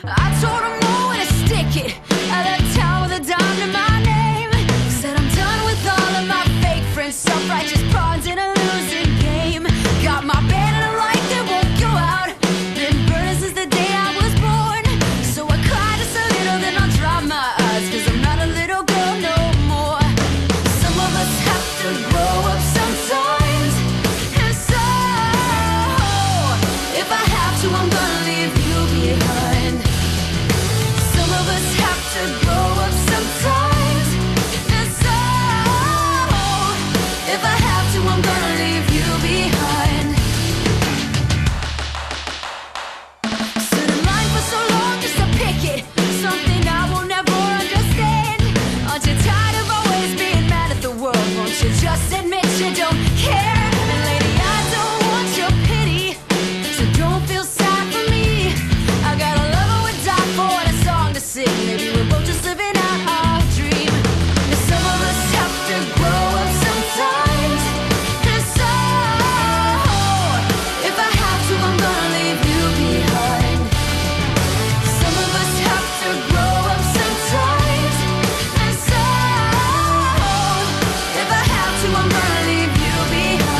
I told him nowhere to stick it. I left town with a dime to my name. Said I'm done with all of my fake friends, self-righteous pawns in a losing game. Got my band and a light that won't go out. Been burning since the day I was born. So I cry just a little, then I'll dry my eyes, 'cause I'm not a little girl no more. Some of us have to grow up sometimes. And so, if I have to, I'm gonna leave you behind. Some of us have to grow up sometimes. And so, if I have to, I'm gonna leave you behind. Stood in line for so long just to pick it, something I will never understand. Aren't you tired of always being mad at the world? Won't you just admit you don't care? And lady, I don't want your pity, so don't feel sad for me. I got a lover would die for and a song to sing. Maybe we're both just living out our dream. And some of us have to grow up sometimes. And so, if I have to, I'm gonna leave you behind. Some of us have to grow up sometimes. And so, if I have to, I'm gonna leave you behind.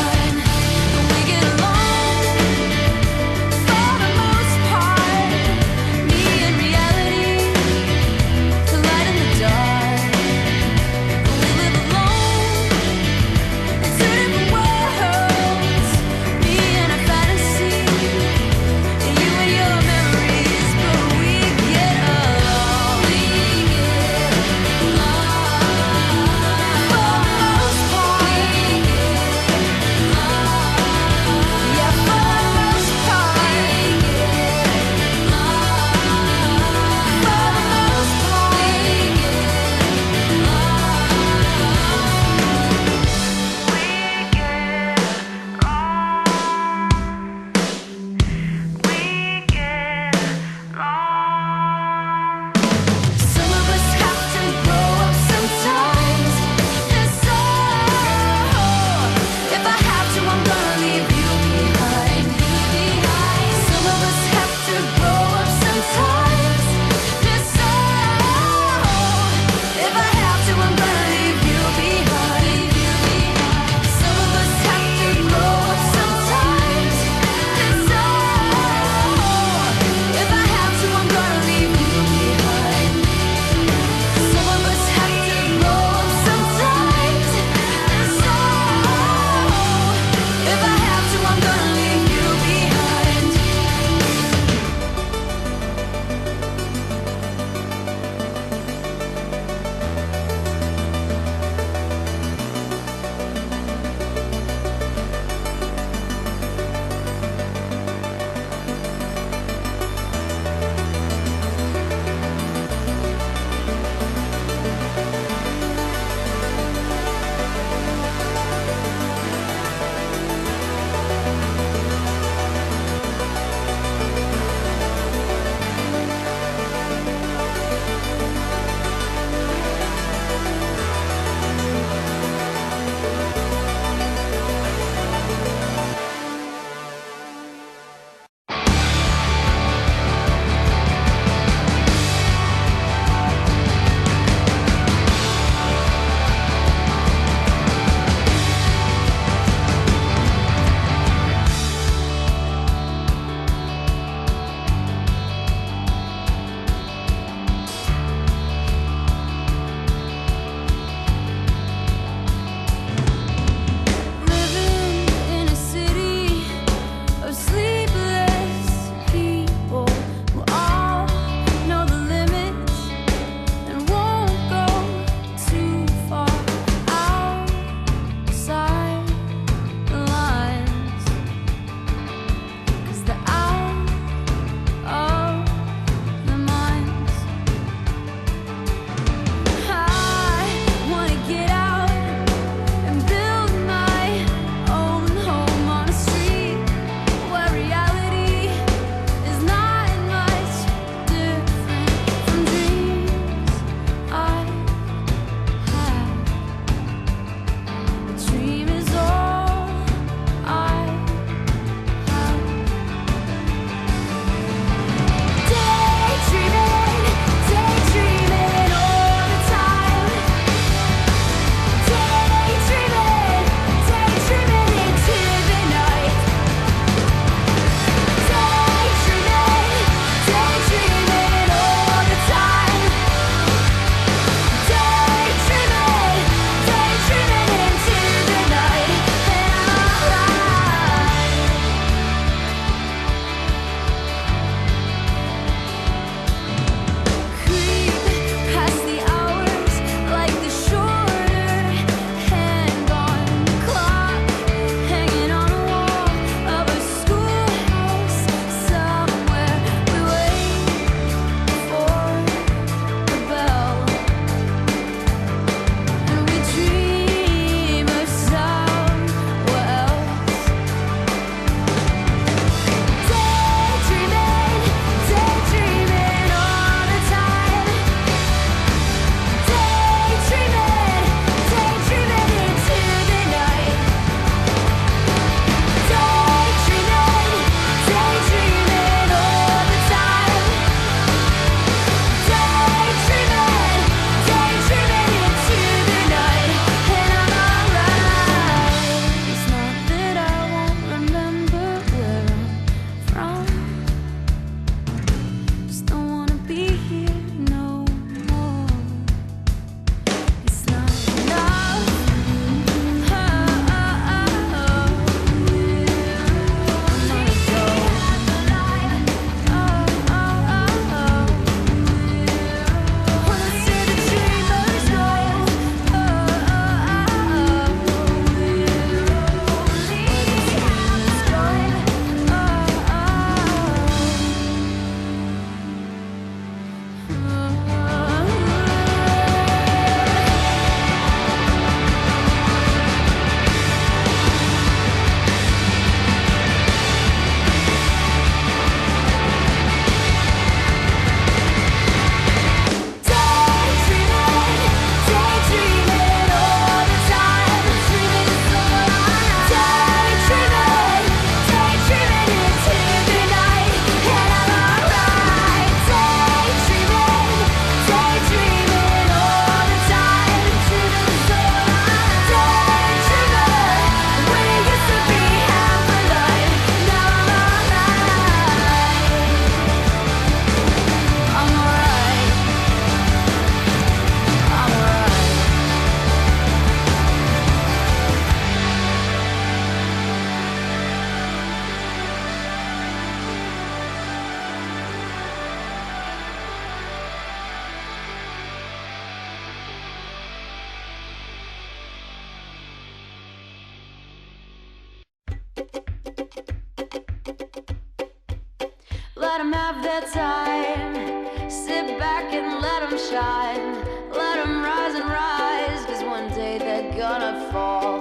Let them have their time. Sit back and let them shine. Let them rise and rise, 'cause one day they're gonna fall.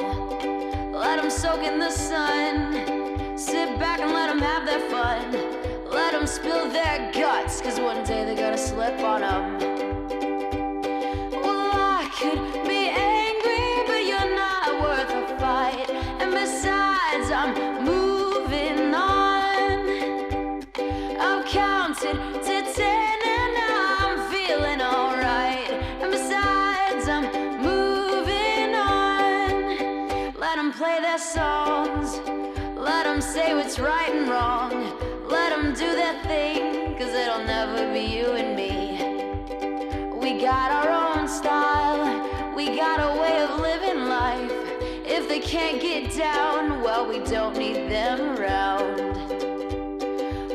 Let them soak in the sun. Sit back and let them have their fun. Let them spill their guts, 'cause one day they're gonna slip on them. Well, I could be angry, but you're not worth a fight. And besides, I'm moving on. I've counted to 10 and I'm feeling alright. And besides, I'm moving on. Let them play their songs. Let them say what's right and wrong. Let them do their thing, 'cause it'll never be you and me. We got our own style. We got a way of living life. If they can't get down, well, we don't need them around.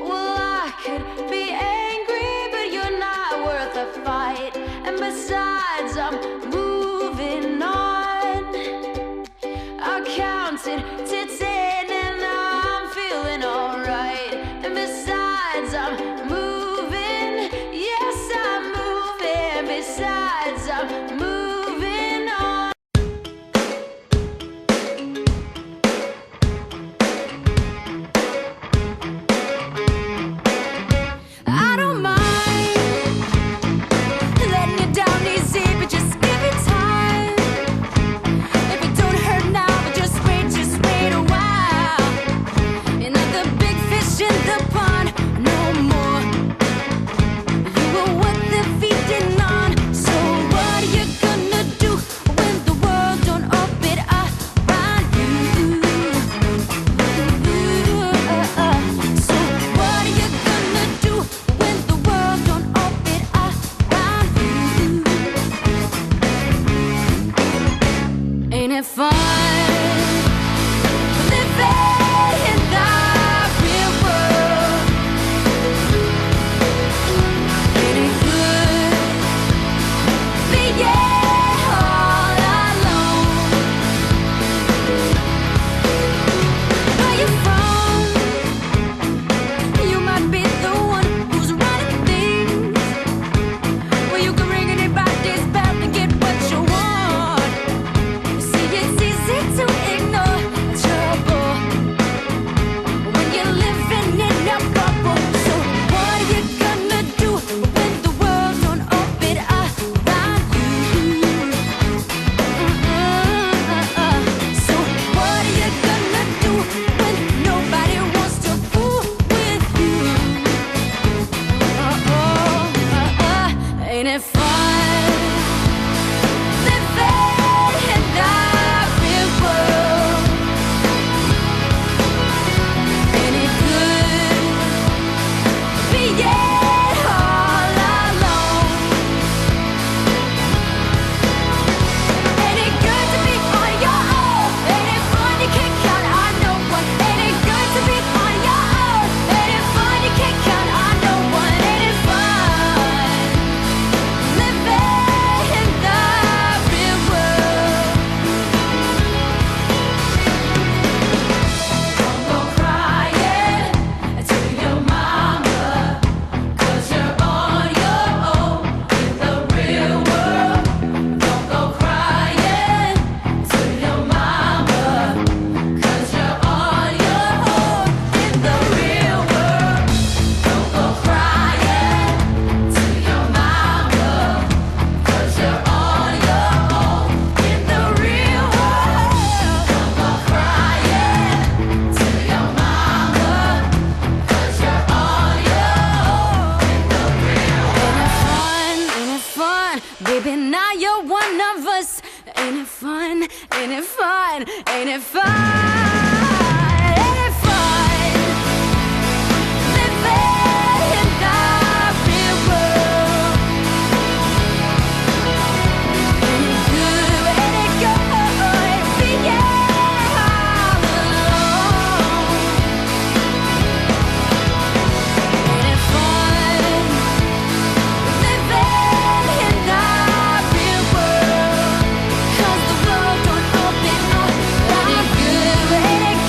Well, I could be angry, but you're not worth a fight. And besides, I'm moving on. I counted to 10 and I'm feeling alright. And besides, I'm moving. Yes, I'm moving. Besides, I'm moving on. I don't mind letting you down easy, but just give it time. If it don't hurt now, but just wait a while. You're not the big fish in the pond no more. You were what they're feeding on. So what are you gonna do when the world don't orbit around you? So what are you gonna do when the world don't orbit around you? Ain't it fun living in the real world? Ain't it good being all alone? Where you from? You might be the one who's running things. Well, you can ring anybody's bell and get what you want. See, it's easy to ignore trouble when you're living in a bubble. So what are you gonna do when the world don't orbit around you? So what are you gonna do when nobody wants to fool with you? Ain't it fun living in the real world? Ain't it good being all alone? Ain't it good to be on your own? Ain't it fun you can't count on no one? Ain't it good to be on your own? Ain't it fun you can't count on no one? Ain't it fun living in the real world? Don't go crying to your mama, 'cause you're on your own in the real world. Don't go crying to your mama, 'cause you're on your own in the real world. Don't go crying to your mama, 'cause you're on your own in the real world. Don't go crying to your mama, 'cause you're on your own in the real world. Ain't it fun? Baby, now you're one of us. Ain't it fun? Ain't it fun? Ain't it fun? Ain't it fun living in the real world? Ain't it good? Ain't it good being all alone? Ain't it fun living in the real world? 'Cause the world don't open up. Ain't it good? Ain't it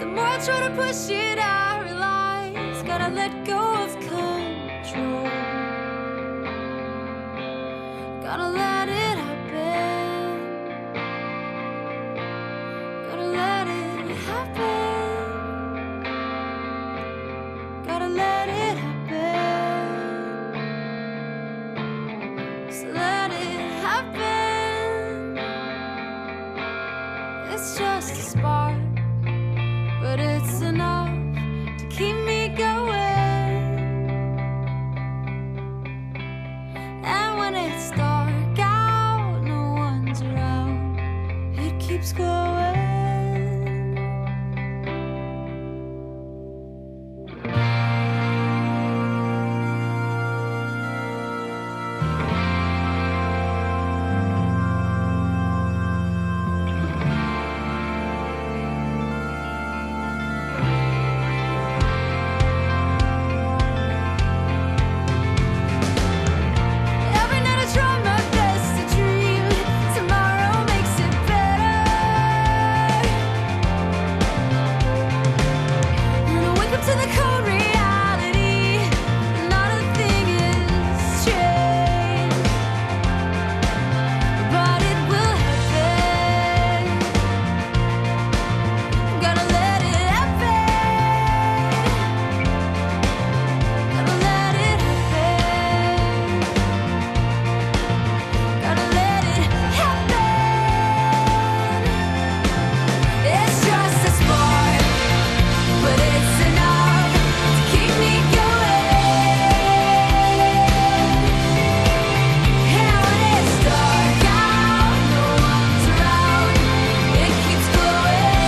The more I try to push it, I realize gotta let go of control. Gotta let it happen. Gotta let it happen. Gotta let it happen. Just let it happen. It's just a spark, but it's enough to keep me going. And when it's dark out, no one's around, it keeps going. Every night I try my best to dream tomorrow makes it better. And I wake up to the cold reality, not a thing is changed, but it will happen. Gotta let it happen. Gotta let it happen. Gotta let it happen. It's just a spark, but it's enough to keep me going. And when it's dark out, no one's around, it keeps glowing.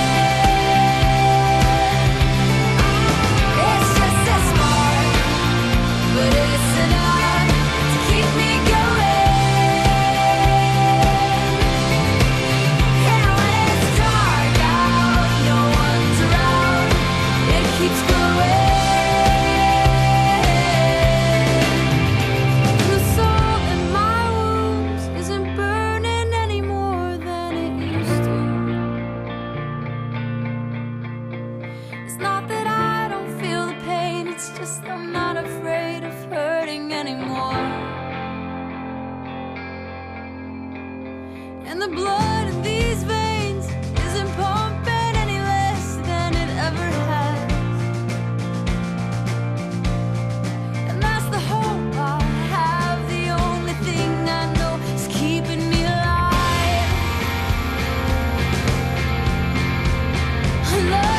It's just a spark, but it's enough to keep me going. And when it's dark out, no one's around, it keeps glowing. The salt in my wounds isn't burning any more than it used to. It's not that I don't feel the pain, it's just I'm not afraid of hurting anymore. And the blood in these veins isn't pumping any less than it ever has. And that's the hope I have, the only thing I know is keeping me alive. Alive.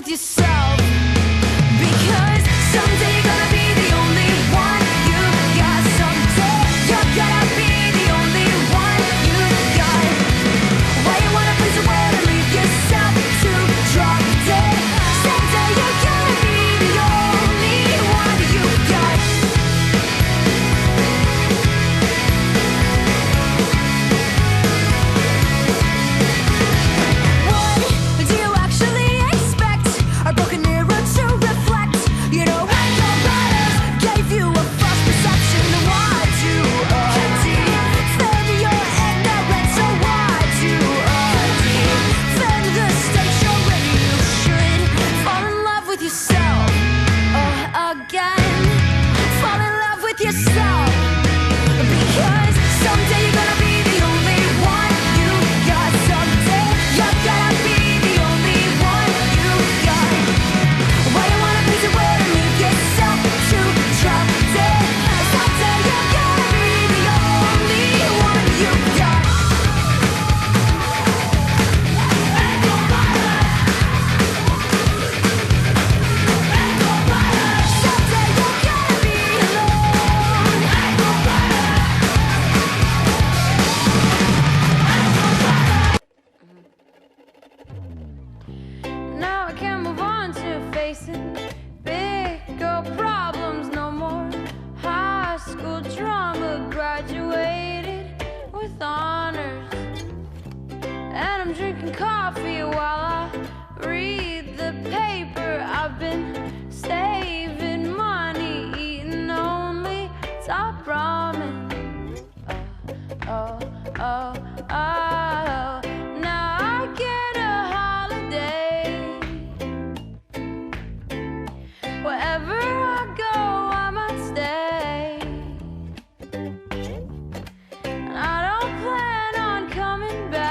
with yourself. Because someday you're gonna be the only one you got. Someday you're gonna be the only one you got. Why you wanna please the world and leave yourself to drop dead? Someday you're gonna be the only one you got. What do you actually expect? A broken mirror to reflect. You know Anklebiters gave you a false perception. Why do defend your ignorance? So why do defend the state you're in? You should fall in love with yourself again. Fall in love with yourself. Because someday you're gonna be the only one you got. Someday you're gonna be the only one you got. Why you wanna please the world and leave yourself to drop dead? Someday you're gonna be the only one you got. Someday you're gonna be alone. Now I can move on to facing bigger problems. No more high school drama. Graduated with honors. And I'm drinking coffee while I read the paper. I've been saving money, eating only top ramen. Oh, oh, oh. Now I get a holiday. Wherever I go, I might stay. And I don't plan on coming back.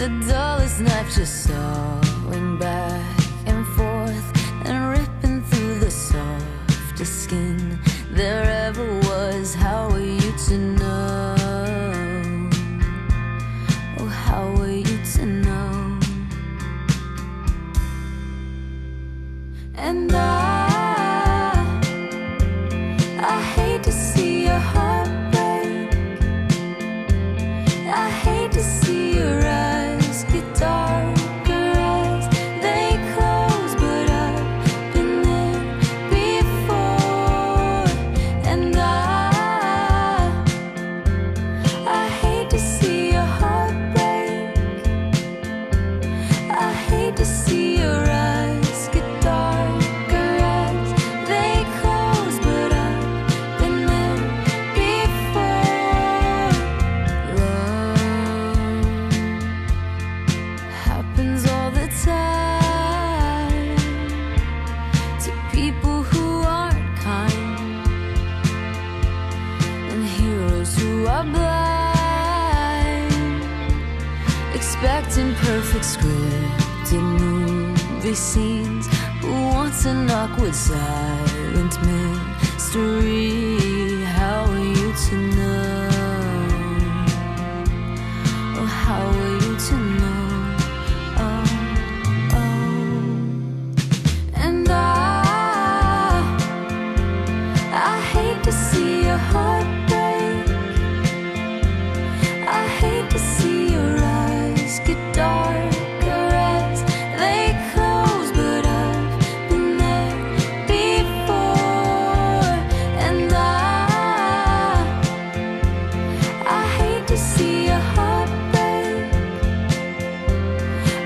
the dullest knife just sawing back and forth and ripping through the softest skin there ever was. How are you to know? Oh, how are you to know? And I hate to see your heart break. I hate to see your eyes get darker as they close, but I've been there before. And I hate to see your heart break. I hate to see your eyes get darker as they close, but I've been there before. Love happens all the time to people who aren't kind, and heroes who are blind, expecting perfect scripted movie scenes. Who wants an awkward silent mystery? How are you to know? Oh, how are you to know? Oh, oh. And I hate to see your heart break. I hate to see your eyes get darker as they close, but I've been there before. And I hate to see your heart break.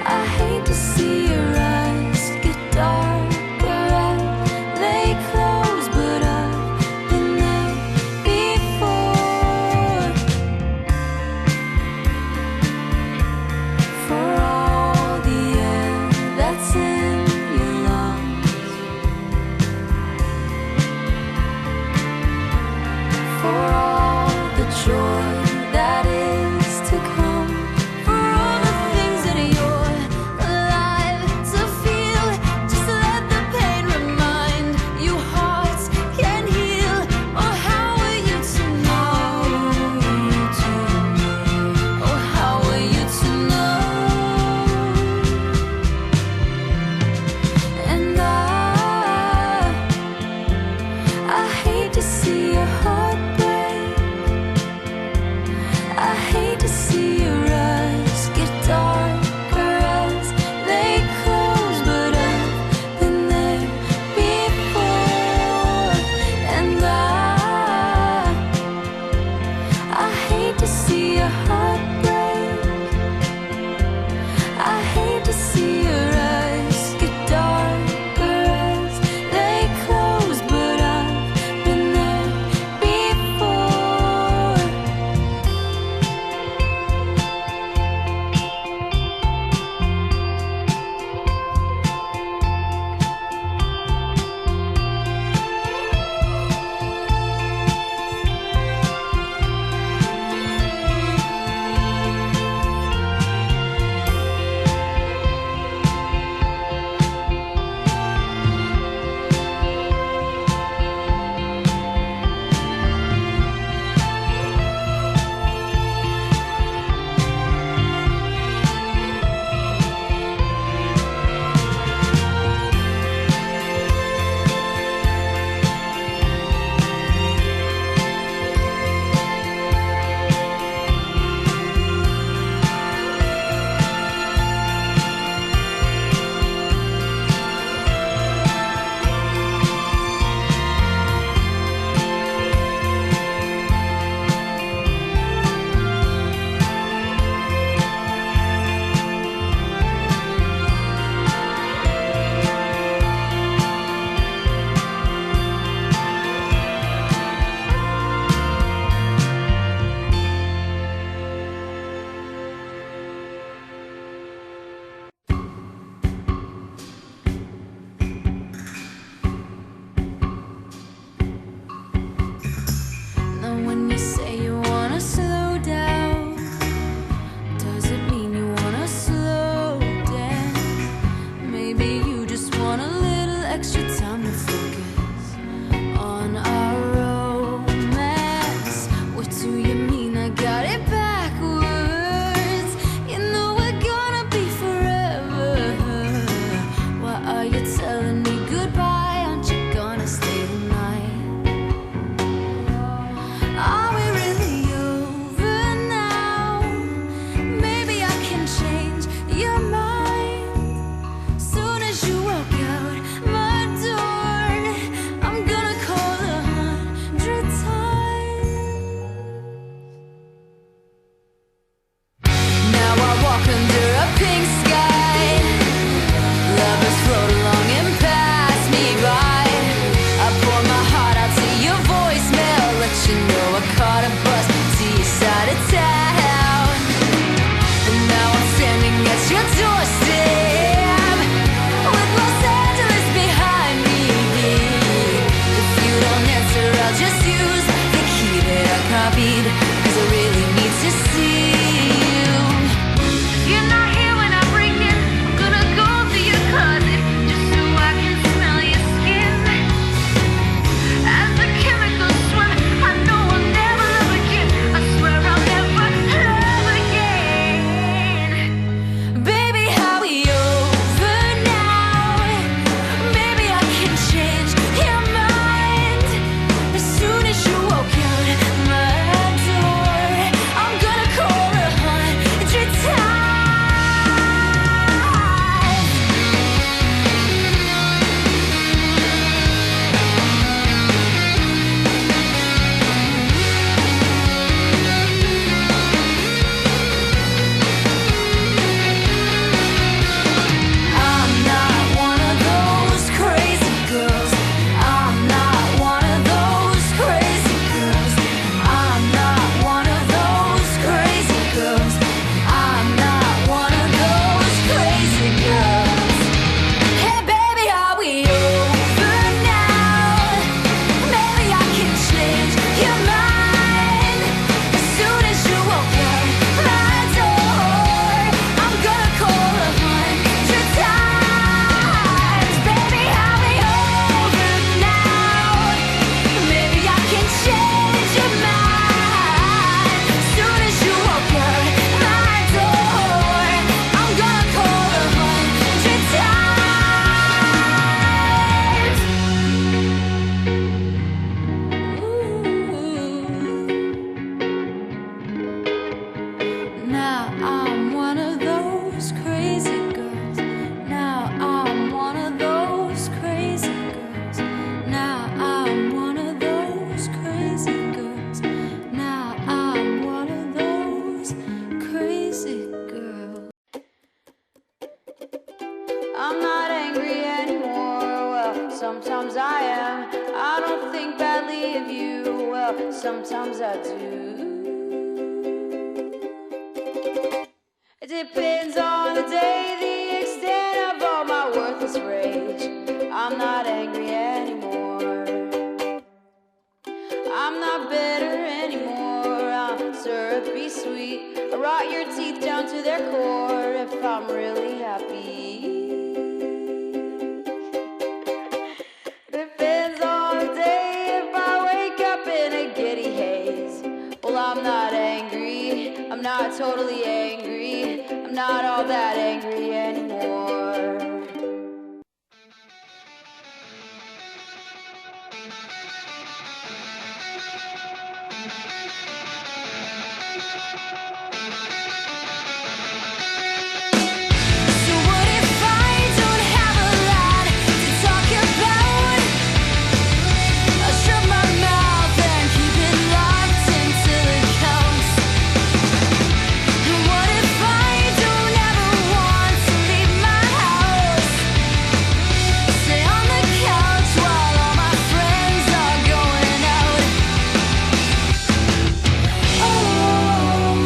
I hate to see your eyes get darker as they close, but I've been there before. For all the air that's in your lungs, for all the joy that is to come, for all the things that you're alive to feel. Just let the pain remind you hearts can heal. Oh, how are you to know? Oh, how are you to know? And I hate to see your heart break. I hate to see your eyes get darker as they close, but I've been there before. And I hate to see your heart break. I hate to see your eyes get darker as they close, but I've been there before. Now I'm one of those crazy girls. Now I'm one of those crazy girls. Now I'm one of those crazy girls. Now I'm one of those crazy girls. I'm not angry anymore. Well, sometimes I am. I don't think badly of you. Well, sometimes I do. It depends on the day, the extent of all my worthless rage. I'm not angry anymore. I'm not bitter anymore. I'm syrupy sweet. I rot your teeth down to their core if I'm really happy. Depends on the day if I wake up in a giddy haze. Well, I'm not angry. I'm not totally angry. I'm not all that angry anymore. So what if I don't have a lot to talk about? I'll shut my mouth and keep it locked until it counts. And what if I don't ever want to leave my house? Stay on the couch while all my friends are going out. Oh,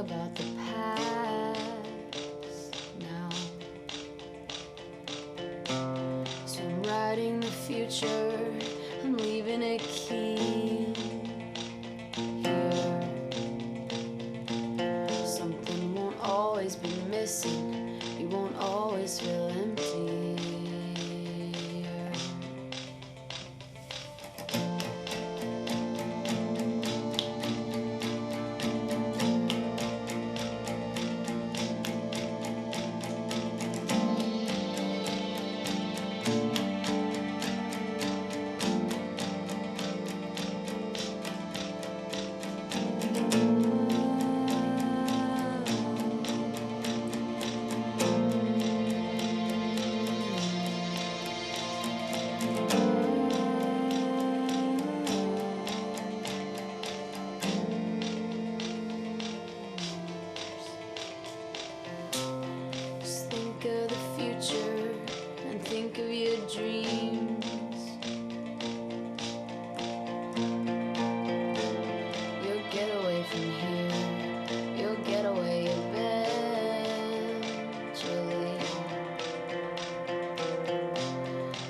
about the past now. So I'm writing the future, I'm leaving a key here. Something won't always be missing, you won't always feel empty. Think of the future and think of your dreams. You'll get away from here, you'll get away eventually.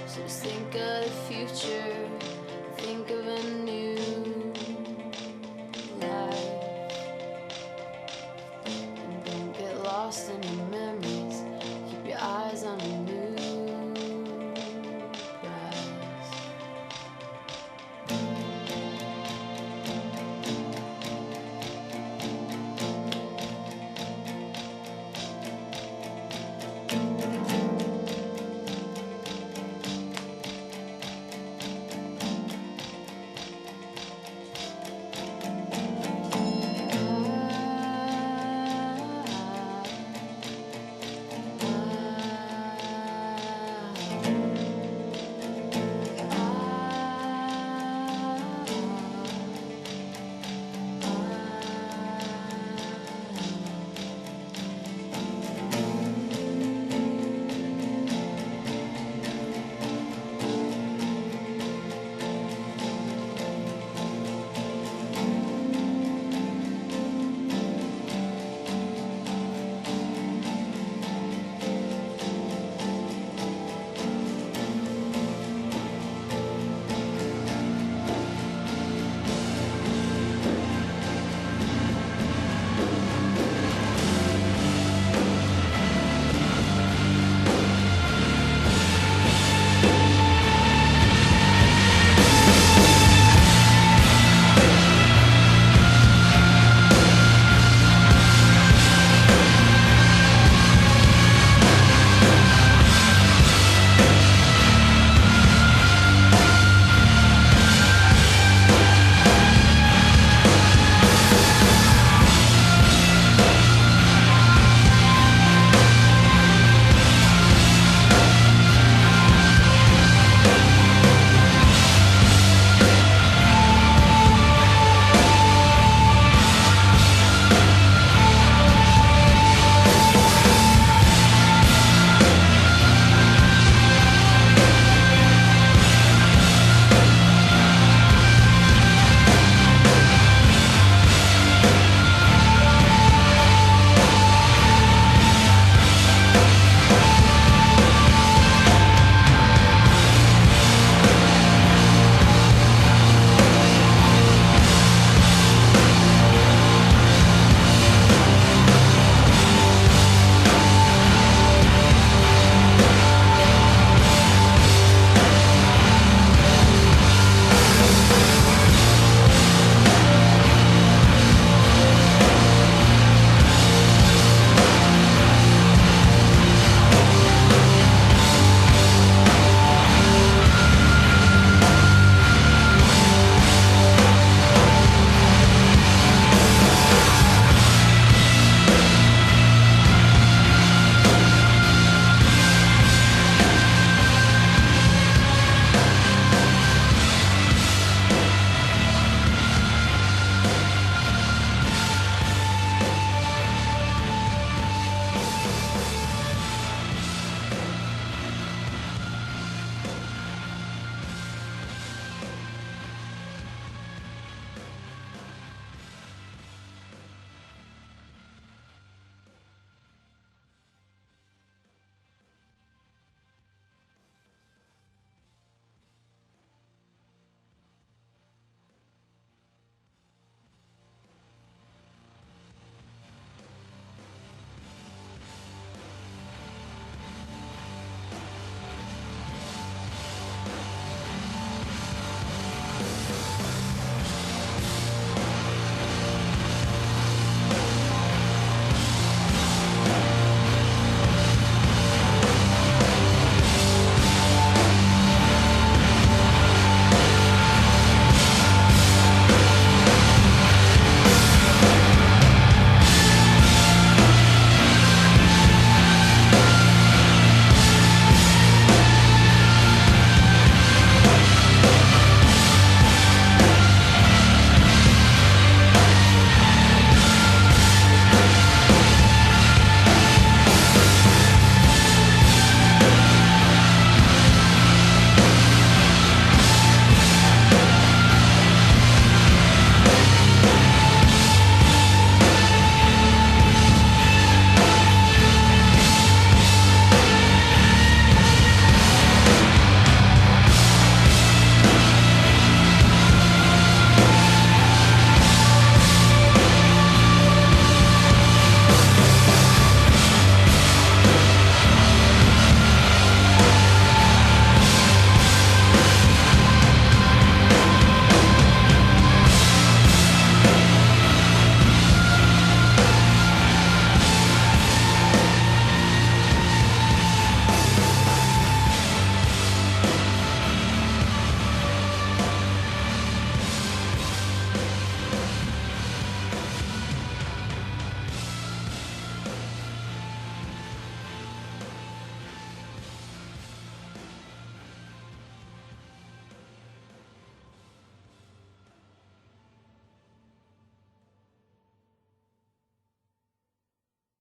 So just think of the future, think of a new life, and don't get lost in